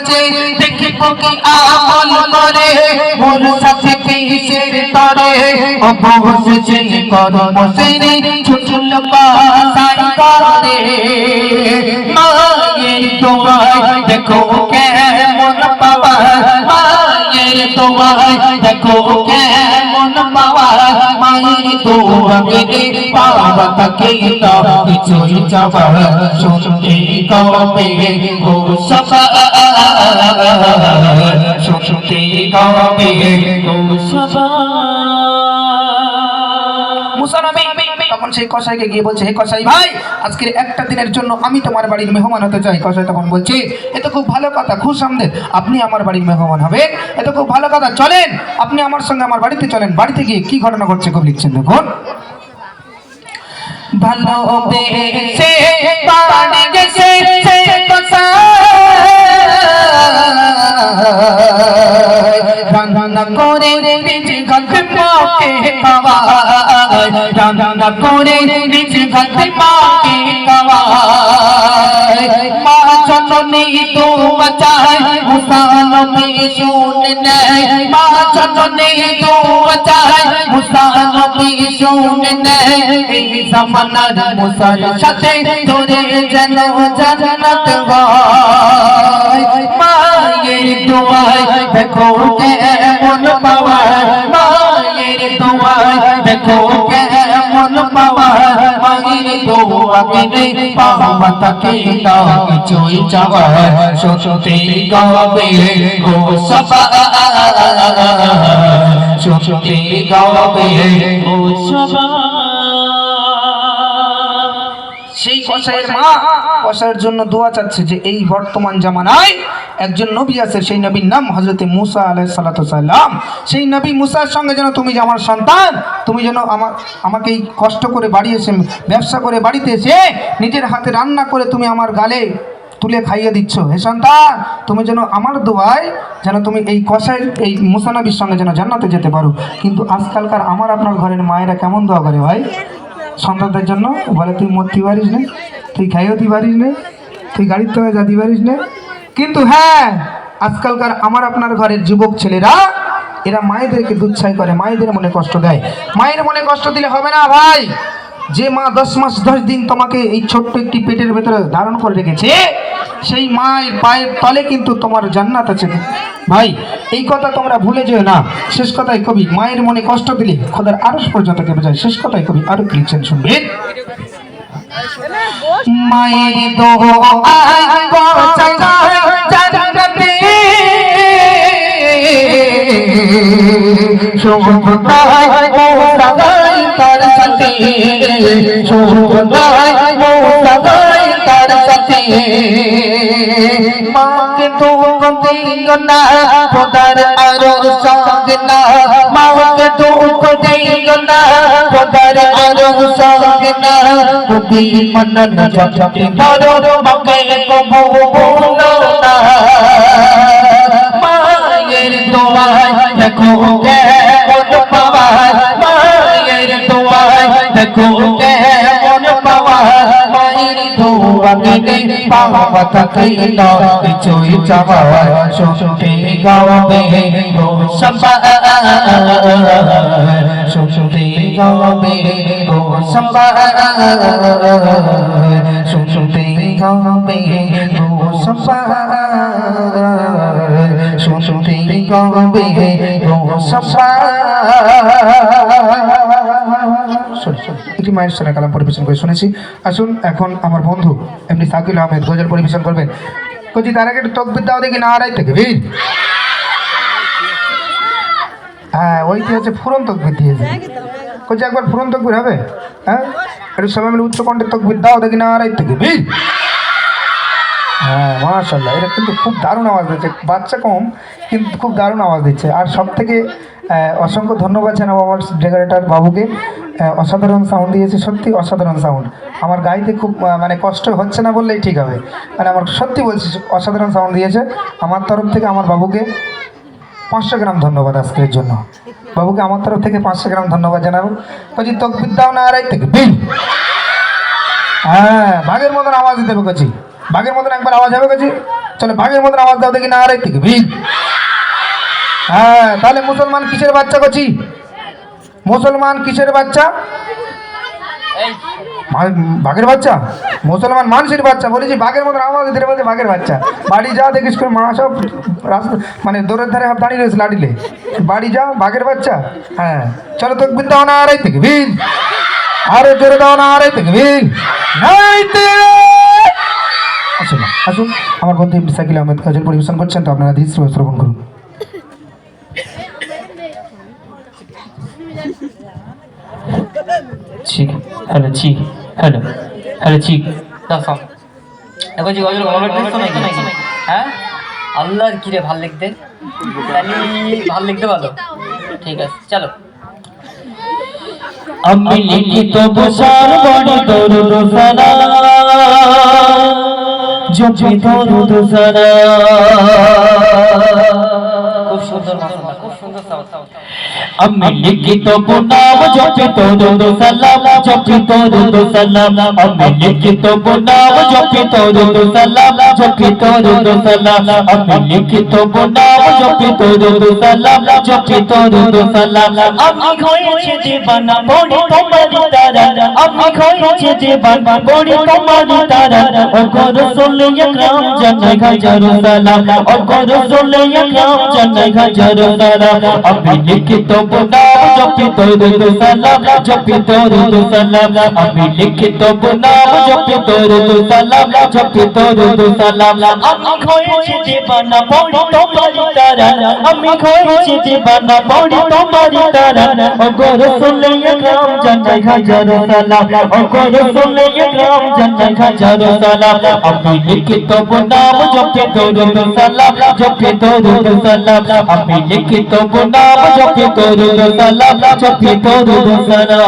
মাঝে দেখিব কি আমল করে মোর সাথে কিসের তরে অবশেষে কর্ম সেরে ছুটল পাসাই করে মায়ের তোমায় দেখো কেমন পাওয়া মায়ের তোমায় দেখো কেমন পাওয়া মায়ের তোমাকে পাওয়া তাকে না কিছুই চাওয়া শুনতে কবে গো সফা শুনতে কবে গো সফা মুসা নবী তখন সেই কসাইকে গিয়ে বলছে, হে কসাই ভাই, আজকের একটা দিনের জন্য আমি তোমার বাড়ির মেহমান হতে চাই। কসাই তখন বলছে, এ তো খুব ভালো কথা, খুশ আমদের, আপনি আমার বাড়ির মেহমান হবেন, এ তো খুব ভালো কথা, চলেন আপনি আমার সঙ্গে আমার বাড়িতে চলেন। বাড়িতে গিয়ে কি ঘটনা ঘটছে খুব লিখছেন দেখুন। ভালোবেসে বাড়ি গেছে সে রান্না করে নিজে ঘাতে মাকে খাওয়ায় রান্না করে নিজে ঘাতে মাকে খাওয়ায় মা জননী তো বাঁচায় মুসা নবী শুনে নেয় মা জননী তো বাঁচায় মুসা নবী শুনে নেয় এই জামানার মুসার সাথে তোরে যেন জান্নাত হয় মায়ের দোয়ায় দেখো কেমন পাওয়া মায়ের দোয়ায় দেখো কেমন পাওয়া মায়ের দোয়াকে পাওয়া তাকে না কিছুই চাওয়া শুনতে গাবে গো সফা শুনতে গাবে গো সফা। সেই কসাইয়ের মা কসাইয়ের জন্য দোয়া চাচ্ছে যে এই বর্তমান জামানায় একজন নবী আছে, সেই নবীর নাম হযরত মুসা আলাইহিস সালাতু সালাম। সেই নবী মুসার সঙ্গে যেন তুমি যে আমার সন্তান, তুমি যেন আমাকে এই কষ্ট করে বাড়ি এসে ব্যবসা করে বাড়িতে এসে নিজের হাতে রান্না করে তুমি আমার গালে তুলে খাইয়ে দিচ্ছ, হে সন্তান তুমি যেন আমার দোয়ায় যেন তুমি এই কসাইয়ের এই মুসা নবীর সঙ্গে যেন জান্নাতে যেতে পারো। কিন্তু আজকালকার আমার আপনার ঘরের মায়েরা কেমন দোয়া করে ভাই সন্তানদের জন্য? বলে তুই মরতে পারিস না, তুই খাইতে পারিস না, তুই গাড়ির তলে যেতে পারিস না। কিন্তু হ্যাঁ, আজকালকার আমার আপনার ঘরের যুবক ছেলেরা এরা মায়েদেরকে দুচ্ছাই করে, মায়েদের মনে কষ্ট দেয়। মায়ের মনে কষ্ট দিলে হবে না ভাই। যে মা 10 মাস 10 দিন তোমাকে এই ছোট্ট একটি পেটের ভেতরে ধারণ করে রেখেছে, সেই মায়ের পায়ের তলে কিন্তু তোমার জান্নাত আছে ভাই। এই কথা তোমরা ভুলে যেও না। শেষ কথায় কবি মায়ের মনে কষ্ট দিলে খোদার আরশ পর্যন্ত কেঁপে যায়। শেষ কথায় কবি আরো লিখছেন, শুনবেন। মায়ের দোয়ায় পৌঁছায় জান্নাতে শোভনায় পৌঁছায় তার সাথে শোভনায় পৌঁছায় তার সাথে মাকে তো দিও না খোদার আরশ সঙ্গে না মাকে তো দিও না খোদার আরশ সঙ্গে না কবি মনন জপতে ধরো মাকে কবুল না মায়ের দোয়ায় দেখো কেমন পাওয়া মায়ের দোয়ায় দেখো কেমন পাওয়া মায়ের দোয়াকে পাওয়া তাকে না কিছুই চাওয়া শুনতে গাবে গো সফা শুনতে গাবে গো সফা শুনতে গাবে গো সফা শুনতে গাবে গো সফা। একটি মায়ের সারা কালাম পরিবেশন করে শুনেছি। আসুন এখন আমার বন্ধু এমনি সাকিল আহমেদ গজল পরিবেশন করবেন। কচি তার আগে একটু তকবির দাও দেখি না আড়াই থেকে বীর। হ্যাঁ ওইটি হচ্ছে ফুরন তকবির দিয়েছে। কচি একবার ফুরন তকবির হবে? হ্যাঁ একটু সবাই মিলে উচ্চ কণ্ঠের তকবির দাও দেখি না আড়াই থেকে বীর। হ্যাঁ মাশাআল্লাহ, এটা কিন্তু খুব দারুণ আওয়াজ দিচ্ছে, বাচ্চা কম কিন্তু খুব দারুণ আওয়াজ দিচ্ছে। আর সব থেকে অসংখ্য ধন্যবাদ জানাবো আমার ডেকোরেটর বাবুকে, অসাধারণ সাউন্ড দিয়েছে, সত্যি অসাধারণ সাউন্ড। আমার গাইতে খুব মানে কষ্ট হচ্ছে না বললেই ঠিক হবে, মানে আমার সত্যি বলছি অসাধারণ সাউন্ড দিয়েছে। আমার তরফ থেকে আমার বাবুকে 500 গ্রাম ধন্যবাদ আজকের জন্য। বাবুকে আমার তরফ থেকে 500 গ্রাম ধন্যবাদ জানাবো। কচি তকবির দাও না আড়াই থেকে বীর। হ্যাঁ ভাগের মতন আওয়াজ দিতে হবে কচি। বাঘের মতন একবার আওয়াজ হবে গেছে, চলো বাঘের মতন আওয়াজ দাও দেখি, না আরে তাকবীর। হ্যাঁ, তাহলে মুসলমান কিসের বাচ্চা করছি? মুসলমান কিসের বাচ্চা? বাঘের বাচ্চা। মুসলমান মানুষের বাচ্চা বলেছি, বাঘের মতন আওয়াজ দিতে বলছে বাঘের বাচ্চা। বাড়ি যা দেখিস করে মা সব রাস্তা মানে দৌড়ের ধারে সব দাঁড়িয়ে রয়েছে লাঠিলে, বাড়ি যা বাঘের বাচ্চা। হ্যাঁ চলো তাকবীর দাও না আরে তাকবীর, আরে জোরে দাও না আরে তাকবীর। আসুন আসুন, আমার বন্ধু এমডি শাকিল আহমেদ গজল পরিবেশন করছেন, তো আপনারা ধীরে শ্রবণ করুন। ঠিক হ্যালো, ঠিক হ্যালো, হ্যালো ঠিক দাও এখন জি গজল গজল দেখছো নাকি? হ্যাঁ আল্লাহর কিরে ভাল লিখতে, ভাল লিখতে ভালো, ঠিক আছে চলো। আমি লিখিত বসার বাড়ি দরুদ সালাম, জপি দরুদ সালাম। খুব সুন্দর মাশাআল্লাহ, খুব সুন্দর সাউন্ড। আমি লিখিত বনাম জপি দরুদ সালাম, জপি দরুদ সালাম। আমি লিখিত বনাম জপি দরুদ সালাম, জপি দরুদ সালাম। আমি লিখিত বনাম জপি দরুদ সালাম, জপি দরুদ সালাম। আমি হয়েছে দিবানা বড়ি তোমারি তারা, আমি হয়েছে দিবানা বড়ি তোমারি তারা। ও গো রাসূল আকরাম জানাই হাজার সালাম, ও গো রাসূল আকরাম জানাই হাজার সালাম। আমি লিখিত বনাম জপি দরুদ সালাম, জপি দরুদ সালাম। আমি লিখিত বনাম জপি দরুদ সালাম, জপি দরুদ সালাম। আমি হয়েছে দিবানা বড়ি তোমারি তারা, আমি হয়েছে দিবানা বড়ি তোমারি তারা। ও গো রাসূল আকরাম জানাই হাজার সালাম, ও গো রাসূল আকরাম জানাই হাজার সালাম। আমি লিখিত বনাম জপি দরুদ সালাম, জপি দরুদ সালাম। আমি লিখিত বনাম জপি দরুদ সালাম, জপি দরুদ সালাম।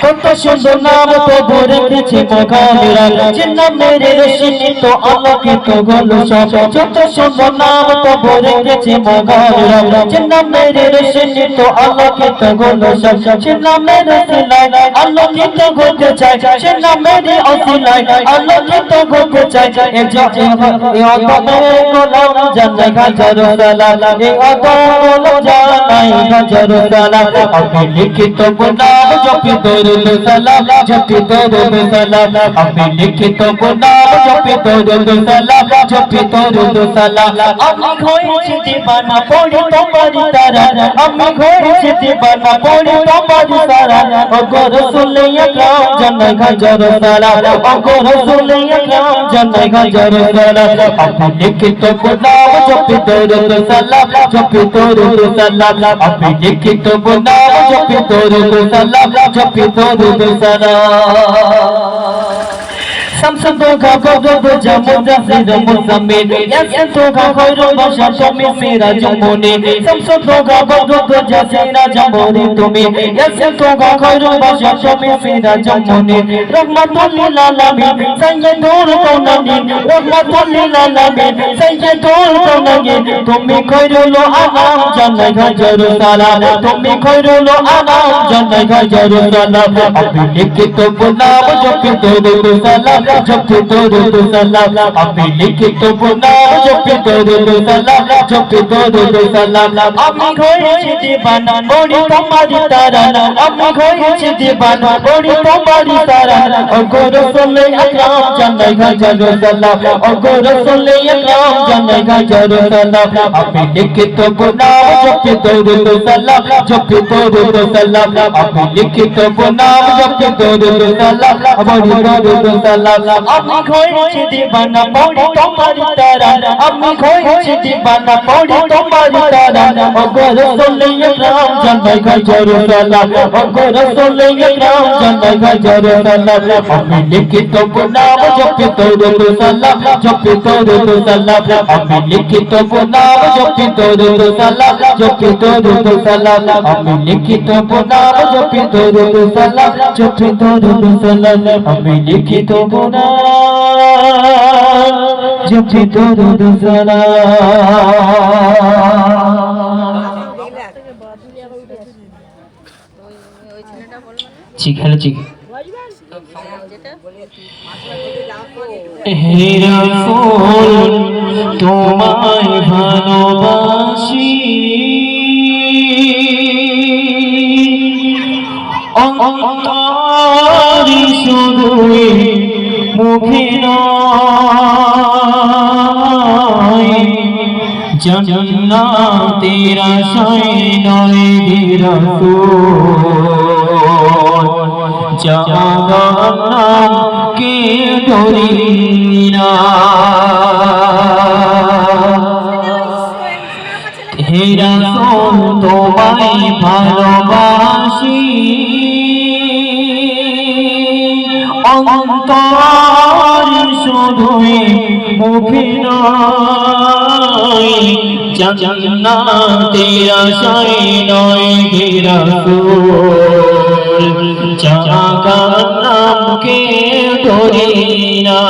কত সুন্দর নাম তো ভরে গেছে মগামেরা, যে নামের রোশনি তো আলোকিত হলো সব। যত সুন্দর নাম তো ভরে গেছে মগামেরা, যে নামের রোশনি তো আলোকিত হলো সব। সে নামের ওসিলায় আলোকিত হতে চাই, সে নামের ওসিলায় আলোকিত হতে চাই। এ অদমে গোলাম জানাই হাজার সালাম, এ অদমে গোলাম জানাই হাজার সালাম। আমি লিখিত বনাম জপি দরুদ সালাম, জপি দরুদ সালাম। আমি লিখিত বনাম জপি দরুদ সালাম, জপি দরুদ সালাম। আমি হয়েছি দিবানা পড়ি তোমারি তারা, আমি হয়েছি দিবানা পড়ি তোমারি তারা। ও গো রাসূল আকরাম জানাই হাজার সালাম, ও গো রাসূল আকরাম জানাই হাজার সালাম। আমি লিখিত বনাম জপি দরুদ সালাম, জপি দরুদ সালাম। আমি লিখিত বনাম জপি দরুদ সালাম, জপি দরুদ সালাম। শামসুদ্দৌলা বদর জামুদাসির মুজাম্মিল, ইয়াসিনদৌলা খৈরুল বাশার তুমি সিরাজুল মুনির। শামসুদ্দৌলা বদর জাসিরা জামুরি তুমি, ইয়াসিনদৌলা খৈরুল বাশার তুমি সিরাজুল মুনির। রহমাতুল লিল আলামিন সাইয়্যিদুল কাউনাইন, রহমাতুল লিল আলামিন সাইয়্যিদুল কাউনাইন। তুমি খৈরুল আনাম জানাই হাজার সালাম, তুমি খৈরুল আনাম জানাই হাজার সালাম। আমি লিখিত বনাম জপি দরুদ সালাম, জপি দরুদ সালাম। আমি লিখিত বনাম জপি দরুদ সালাম, জপি দরুদ সালাম। আমি হয়েছি দিবানা বড়ি তোমারি তারা, আমি হয়েছি দিবানা বড়ি তোমারি তারা। ও গো রাসূল আকরাম জানাই হাজার সালাম, ও গো রাসূল আকরাম জানাই হাজার সালাম। আমি লিখিত বনাম জপি দরুদ সালাম, জপি দরুদ সালাম। আমি লিখিত বনাম জপি দরুদ সালাম, বড়ি দরুদ সালাম। আমি হয়েছি দিবানা বড়ি তোমারি তারা, আমি হয়েছি দিবানা বড়ি তোমারি তারা। ও গো রাসূল আকরাম জানাই হাজার সালাম, ও গো রাসূল আকরাম জানাই হাজার সালাম। আমি লিখিত বনাম জপি দরুদ সালাম, জপি দরুদ সালাম। আমি লিখিত বনাম জপি দরুদ সালাম, জপি দরুদ সালাম। আমি লিখিত বনাম জপি দরুদ সালাম, জপি দরুদ সালাম। আমি লিখিত বনাম জপি দরুদ সালাম। ঠিক হ্যালো ঠিক হে রাসূল তোমায় ভালোবাসি অন্তরে শুধুই মুখে নয় জান্নাতের আশায় নয় হে রাসূল জাহান্নামকে ডরি না হে রাসূল তোমায় ভালোবাসি অন্তর শুধুই মুখে নয় জান্নাতের আশায় নয় হে রাসূল জাহান্নামকে ডরি না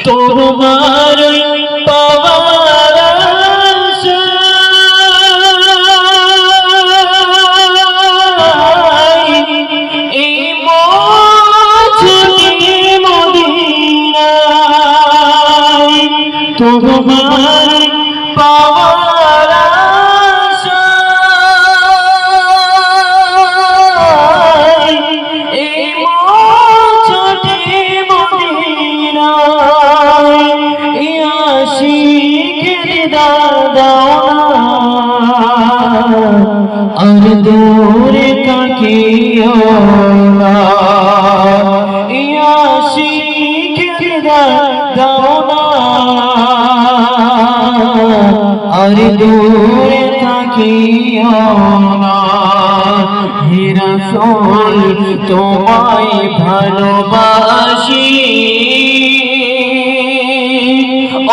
তোমার পাওয়ার আশায় এই মজলিসে মদিনায় তোমার পাওয়ার আশায় এই মজলিসে মদিনায় এই আশিকের দাদাও আর দূরে তাকিও না এই আশিকের দাদাও আর দূরে তাকিও না হে রাসূল তোমায় ভালোবাসি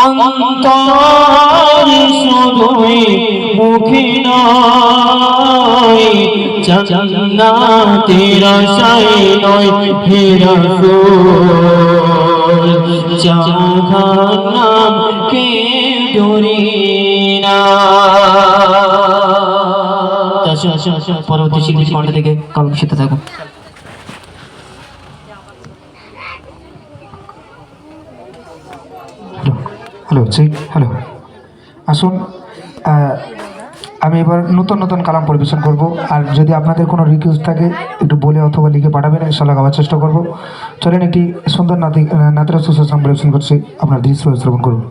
অন্তর শুধুই মুখে নয় জান্নাতের আশায় নয় হে রাসূল জাহান্নামকে ডরি না পরবর্তী শিল্পী কণ্ঠ থেকে কলম শিখতে থাকুন হ্যালো হ্যালো আসুন আমি এবার নতুন নতুন কালাম পরিবেশন করব আর যদি আপনাদের কোনো রিকোয়েস্ট থাকে একটু বলে অথবা লিখে পাঠাবেন ইনশাআল্লাহ গাওয়ার চেষ্টা করব চলেন একটি সুন্দর নাতের সুসং পরিবেশন করছি আপনার দৃশ্য শ্রবণ করুন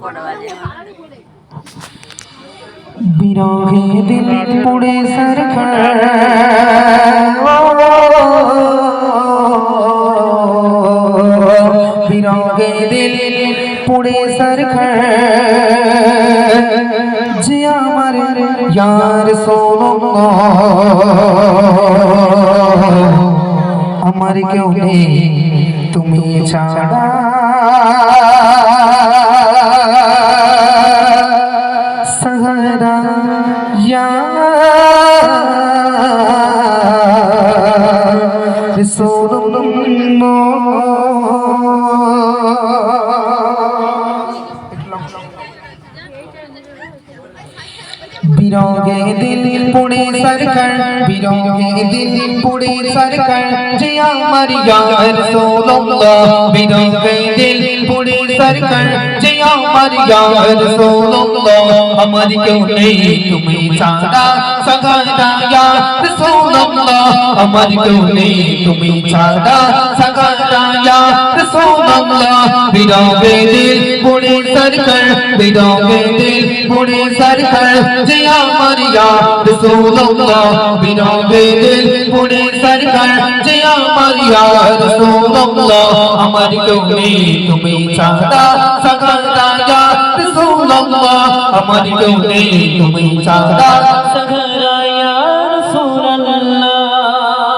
বিরহে দিল পুড়ে সরখার বিরহে দিল পুড়ে সরখার যে আমার ইয়া রাসূলুল্লাহ আমার কেউ নেই তুমি ছাড়া সাহারা ইয়া বিরহে দিল পুড়ে সরকার বিরহে দিল পুড়ে সরকার যে আমার ইয়া রাসূলুল্লাহ বিরহে দিল পুড়ে সরকার যে আমার ইয়া রাসূলুল্লাহ আমার কেউ নেই তুমি ছাড়া সাগারা ইয়া রাসূলুল্লাহ আমার কেউ নেই তুমি ছাড়া সাগারা ইয়া রাসূলুল্লাহ বিরহে দিল পুড়ে সরকার বিরহে দিল পুড়ে সরকার যে আমার ইয়া রাসূলুল্লাহ বিরহে দিল পুড়ে সরকার যে আমার ইয়া রাসূলুল্লাহ আমার কেউ নেই তুমি ছাড়া সাগারা ইয়া রাসূলুল্লাহ আমার কেউ নেই তুমি ছাড়া সাগারা ইয়া রাসূলুল্লাহ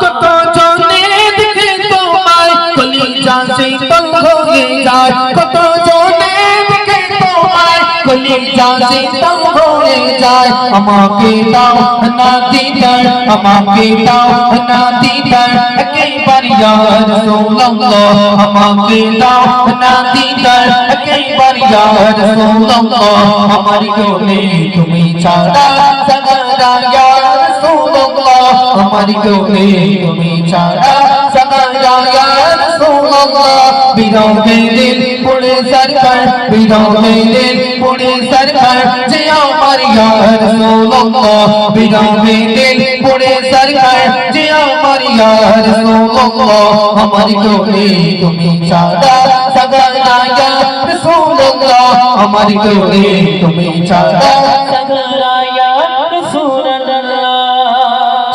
কত জনে দেখে তোমায় কলিজা শীতল হয়ে যায় কত জনে দেখে তোমায় কলিজা শীতল হয়ে যায় আমাকে দাও না দিদার আমাকে দাও না দিদার একবার ইয়া রাসূলুল্লাহ আমাকে দাও না দিদার একবার ইয়া রাসূলুল্লাহ আমার কেউ নেই তুমি ছাড়া সাগারা ইয়া রাসূলুল্লাহ আমার কেউ নেই তুমি ছাড়া या रसूल अल्लाह बिरोगे दिल पुड़े सरकार बिरोगे दिल पुड़े सरकार जे আমার या रसूल अल्लाह बिरोगे दिल पुड़े सरकार जे আমার या रसूल अल्लाह আমার কোলে তুমি ছাড়া সগরা या रसूल अल्लाह আমার কোলে তুমি ছাড়া सगरा या रसूल अल्लाह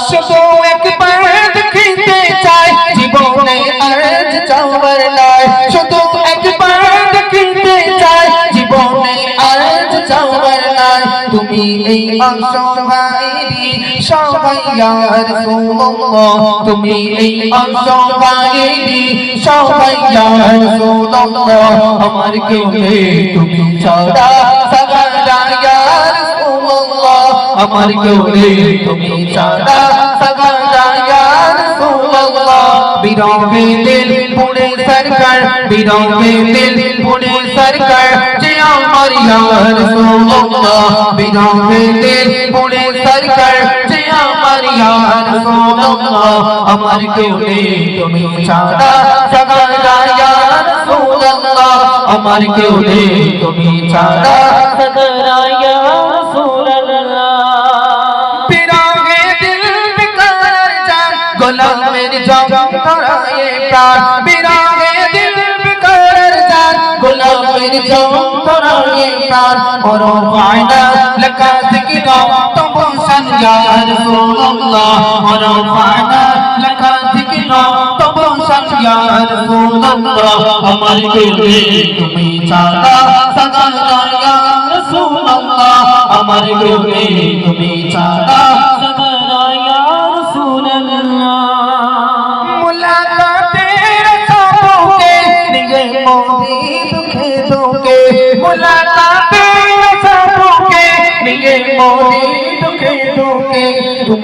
শুধু একবার দেখিতে চাই জীবনে আজ চাওয়ার নাই শুধু একবার দেখিতে চাই জীবনে আজ চাওয়ার নাই তুমি এই অসহায়েরই সহায় ইয়া রাসূলুল্লাহ তুমি এই অসহায়েরই সহায় ইয়া রাসূলুল্লাহ আমার কোলে তুমি ছাড়া সগরা ইয়া রাসূলুল্লাহ আমার কোলে তুমি ছাড়া সগরা ইয়া রাসূলুল্লাহ বিরোগে দিল পুড়ে সরকার বিরোগে দিল পুড়ে সরকার যে আমার ইয়া রাসূলুল্লাহ বিরোগে দিল পুড়ে সরকার যে আমার ইয়া রাসূলুল্লাহ আমার কোলে তুমি ছাড়া সগরা ইয়া রাসূলুল্লাহ আমার কোলে তুমি ছাড়া सगरा या रसूल अल्लाह বিরোগে দিল বেকার জান গোলামের যন্ত্রণায় প্রাণ বিরোগে দিল বেকার জান গোলামের যন্ত্রণায় প্রাণ ওরো ফায়দা লকা যিকরা তবু ইয়া রাসূলুল্লাহ ওরো ফায়দা লকা যিকরা তবু ইয়া রাসূলুল্লাহ আমার কোলে তুমি ছাড়া সগরা ইয়া রাসূলুল্লাহ আমার কোলে তুমি ছাড়া सगरा या रसूल अल्लाह मुलाकातेर सबके निगे मोदी दुखे दोगे मुलाकातेर सबके निगे मोदी दुखे दोगे तुम